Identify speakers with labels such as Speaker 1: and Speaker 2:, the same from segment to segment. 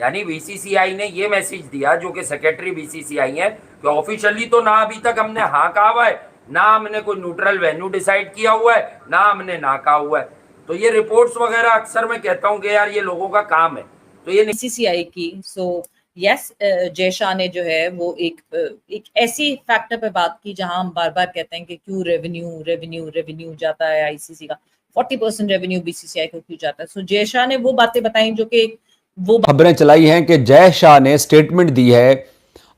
Speaker 1: यानी बीसीसीआई ने ये मैसेज दिया, जो कि सेक्रेटरी बीसीसीआई है, कि ऑफिशियली तो ना अभी तक हमने हाँ कहा हुआ है, ना हमने कोई न्यूट्रल वेन्यू डिसाइड किया हुआ है, ना हमने ना कहा हुआ है। तो ये रिपोर्ट्स वगैरह अक्सर मैं कहता हूँ कि यार ये लोगों का काम है, तो ये
Speaker 2: बीसीसीआई की। सो यस, जय शाह ने जो है वो एक ऐसी फैक्टर पे बात की जहां हम बार बार कहते हैं कि क्यों रेवेन्यू जाता है आईसीसी का, 40% रेवेन्यू बीसीसीआई को क्यों जाता है। सो जय शाह ने वो बातें बताई जो कि वो
Speaker 3: खबरें चलाई हैं कि जय शाह ने स्टेटमेंट दी है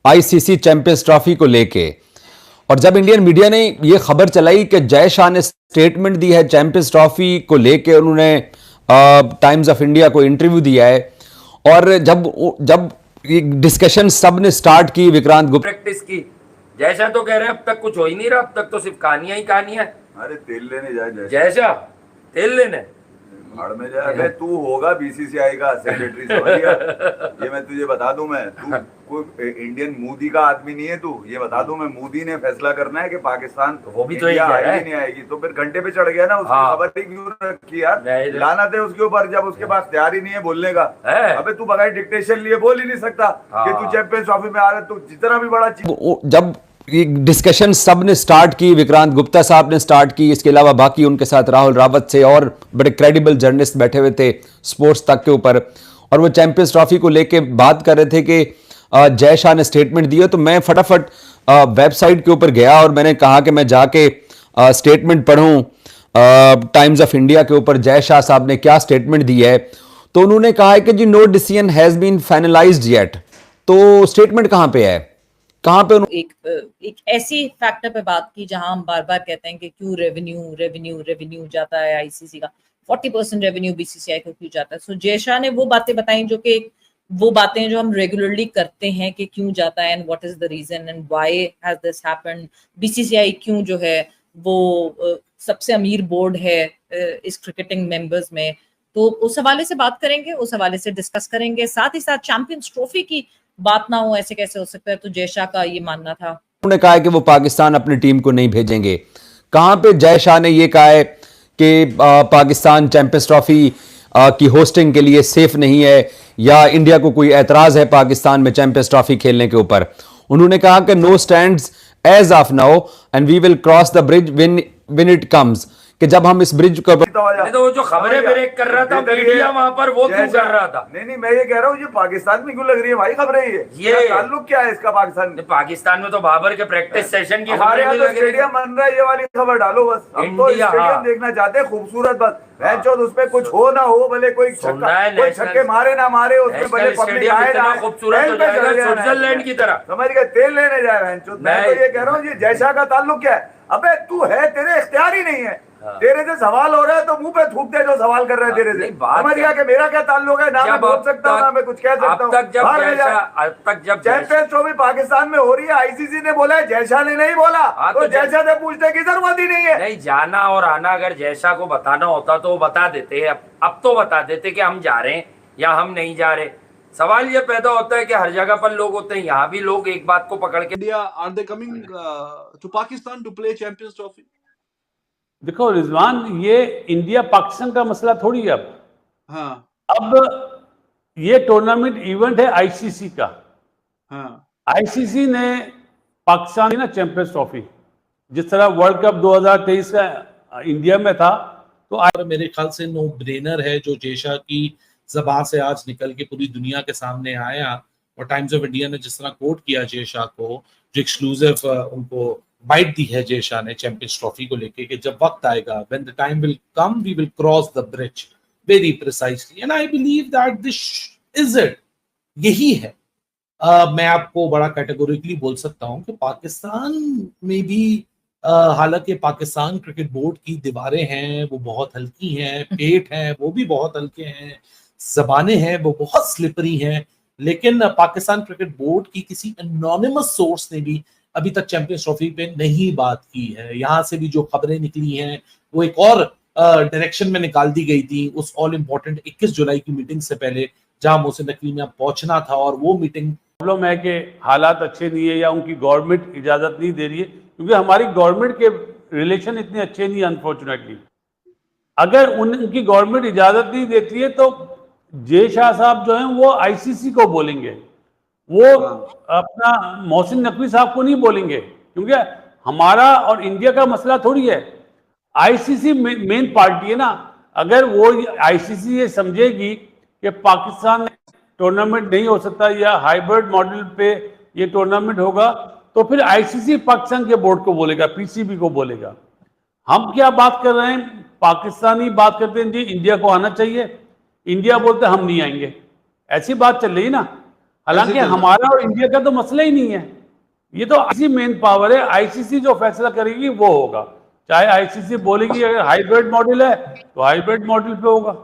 Speaker 3: आईसीसी चैंपियंस ट्रॉफी को लेके, और जब इंडियन मीडिया ने यह खबर चलाई कि जय शाह ने स्टेटमेंट दी है चैंपियंस ट्रॉफी को लेके, उन्होंने टाइम्स ऑफ इंडिया को इंटरव्यू दिया है, और जब डिस्कशन सब ने स्टार्ट की, विक्रांत गुप्ता
Speaker 1: प्रैक्टिस की, जय शाह तो कह रहे हैं अब तक कुछ हो ही नहीं रहा, अब तक तो सिर्फ कहानियां ही कहानियां।
Speaker 4: अरे तेल लेने जाए
Speaker 1: जय शाह, तेल लेने
Speaker 4: भाड़ में जाए। अबे तू होगा बीसीसीआई का सेक्रेटरी, समझ गया? ये मैं तुझे बता दूं, मैं तू कोई इंडियन मोदी का आदमी नहीं है तू, ये बता दूं मैं। मोदी ने फैसला करना है कि पाकिस्तान
Speaker 1: वो भी तो
Speaker 4: आएगी नहीं आएगी, तो फिर घंटे पे चढ़ गया ना, उसकी खबर ही क्यों रखी यार? लाना थे उसके ऊपर जब उसके पास तैयार ही नहीं है बोलने का। अबे तू बगैर डिक्टेशन लिए बोल ही नहीं सकता कि तू चैंपियंस ट्रॉफी में आ रहा है, तू जितना भी बड़ा
Speaker 3: जब डिस्कशन सब ने स्टार्ट की, विक्रांत गुप्ता साहब ने स्टार्ट की, इसके अलावा बाकी उनके साथ राहुल रावत से और बड़े क्रेडिबल जर्नलिस्ट बैठे हुए थे स्पोर्ट्स तक के ऊपर, और वो चैंपियंस ट्रॉफी को लेके बात कर रहे थे कि जय शाह ने स्टेटमेंट दिया। तो मैं फटाफट वेबसाइट के ऊपर गया और मैंने कहा कि मैं जाके स्टेटमेंट पढ़ूं टाइम्स ऑफ इंडिया के ऊपर जय शाह साहब ने क्या स्टेटमेंट दी है। तो उन्होंने कहा है कि जी no decision has been finalised yet. तो स्टेटमेंट कहां पे है, कहां पे
Speaker 2: एक ऐसी फैक्टर पे बात की जहां हम बार बार कहते हैं कि क्यों रेवेन्यू जाता है आईसीसी का, 40% रेवेन्यू बीसीसीआई को क्यों जाता है। सो जय शाह ने वो बातें बताई जो कि वो बातें जो हम रेगुलरली करते हैं कि क्यों जाता है and what is the reason and why has this happened, BCCI क्यों जो है वो सबसे अमीर बोर्ड है इस क्रिकेटिंग मेंबर्स में। तो उस हवाले से बात करेंगे, उस हवाले से डिस्कस करेंगे, साथ ही साथ चैंपियंस ट्रॉफी की बात ना हो, ऐसे कैसे हो सकता है। तो जय शाह का ये मानना था,
Speaker 3: उन्होंने कहा है कि वो पाकिस्तान अपनी टीम को नहीं भेजेंगे। कहां पे जय शाह ने ये कहा है कि पाकिस्तान चैंपियंस ट्रॉफी की होस्टिंग के लिए सेफ नहीं है, या इंडिया को कोई एतराज है पाकिस्तान में चैंपियंस ट्रॉफी खेलने के ऊपर। उन्होंने कहा कि no stands as of now and we will cross the bridge when it comes, कि जब हम इस ब्रिज को
Speaker 1: तो वो जो खबरें ब्रेक कर रहा था मीडिया वहां पर, वो क्यों कर रहा था?
Speaker 4: नहीं मैं ये कह रहा हूँ, ये पाकिस्तान में क्यों लग रही है भाई खबरें? ये ताल्लुक क्या है इसका पाकिस्तान
Speaker 1: में? तो बाबर के प्रैक्टिस सेशन की
Speaker 4: हमारे यहाँ तो स्टेडियम बन रहा है, ये वाली खबर डालो बस। हम तो स्टेडियम देखना चाहते हैं खूबसूरत, बस उसमें कुछ हो ना हो, भले कोई छक्के मारे ना मारे, उसमें भले पब्लिक आए ना,
Speaker 1: खूबसूरत स्विट्जरलैंड की तरह,
Speaker 4: समझ गए? तेल लेने जाए। मैं तो ये कह रहा हूँ, ये जय शाह का ताल्लुक क्या है? अबे तू है, तेरे इख्तियार ही नहीं है, तेरे से सवाल हो रहा है तो मुंह पे थूक दे जो सवाल कर रहे हैं तेरे से। समझ गया कि मेरा क्या ताल्लुक है? ना मैं बोल सकता हूँ ना मैं कुछ कह सकता हूँ।
Speaker 1: अब तक जब
Speaker 4: चैंपियंस ट्रॉफी पाकिस्तान में हो रही है, आईसीसी ने बोला है, जय शाह ने नहीं बोला, तो जय शाह से पूछने की जरूरत ही नहीं है।
Speaker 1: नहीं, जाना और आना अगर जय शाह को बताना होता तो वो बता देते। अब तो बता देते कि हम जा रहे हैं या हम नहीं जा रहे। सवाल ये पैदा होता है कि हर जगह पर लोग होते हैं, यहाँ भी लोग एक बात को पकड़ के,
Speaker 5: India are they coming to Pakistan to play Champions Trophy?
Speaker 6: देखो रिजवान, ये इंडिया पाकिस्तान का मसला थोड़ी है अब।
Speaker 5: हाँ,
Speaker 6: अब ये टूर्नामेंट इवेंट है आईसीसी का।
Speaker 5: हाँ,
Speaker 6: आईसीसी ने पाकिस्तान की ना चैंपियंस ट्रॉफी, जिस तरह वर्ल्ड कप 2023 का इंडिया में था, तो
Speaker 7: मेरे ख्याल से नो ब्रेनर है जो जय शाह की जबान से आज निकल के पूरी दुनिया के सामने आया। और टाइम्स ऑफ इंडिया ने जिस तरह कोट किया जय शाह को, जो एक्सक्लूसिव उनको बाइट दी है जय शाह ने चैंपियंस ट्रॉफी को लेके, कि जब वक्त आएगा, when the time will come we will cross the bridge, very precisely, and I believe that this is it, यही है। मैं आपको बड़ा कैटेगोरिकली बोल सकता हूं कि पाकिस्तान में भी हालांकि पाकिस्तान क्रिकेट बोर्ड की दीवारें हैं वो बहुत हल्की हैं, पेट हैं वो भी बहुत हल्के हैं, जबानें हैं वो बहुत स्लिपरी हैं, लेकिन पाकिस्तान क्रिकेट बोर्ड की किसी एनोनिमस सोर्स ने भी अभी तक चैंपियंस ट्रॉफी पे नहीं बात की है। यहाँ से भी जो खबरें निकली हैं वो एक और डायरेक्शन में निकाल दी गई थी उस ऑल इम्पोर्टेंट 21 जुलाई की मीटिंग से पहले, जहां मोहसिन नकवी में पहुंचना था। और वो मीटिंग
Speaker 6: प्रॉब्लम है कि हालात अच्छे नहीं है या उनकी गवर्नमेंट इजाजत नहीं दे रही है, क्योंकि हमारी गवर्नमेंट के रिलेशन इतने अच्छे नहीं, अनफॉर्चुनेटली। अगर उनकी गवर्नमेंट इजाजत नहीं देती है तो जय शाह साहब जो हैं वो आईसीसी को बोलेंगे, वो अपना मोहसिन नकवी साहब को नहीं बोलेंगे, क्योंकि हमारा और इंडिया का मसला थोड़ी है। आईसीसी मेन पार्टी है ना। अगर वो आईसीसी ये समझेगी कि पाकिस्तान में टूर्नामेंट नहीं हो सकता या हाइब्रिड मॉडल पे ये टूर्नामेंट होगा, तो फिर आईसीसी पाकिस्तान के बोर्ड को बोलेगा, पीसीबी को बोलेगा। हम क्या बात कर रहे हैं, पाकिस्तानी बात करते हैं जी इंडिया को आना चाहिए, इंडिया बोलते हम नहीं आएंगे, ऐसी बात चल रही ना। हालांकि हमारा और इंडिया का तो मसला ही नहीं है, ये तो आईसीसी मेन पावर है। आईसीसी जो फैसला करेगी वो होगा, चाहे आईसीसी बोलेगी अगर हाइब्रिड मॉडल है तो हाइब्रिड मॉडल पे होगा।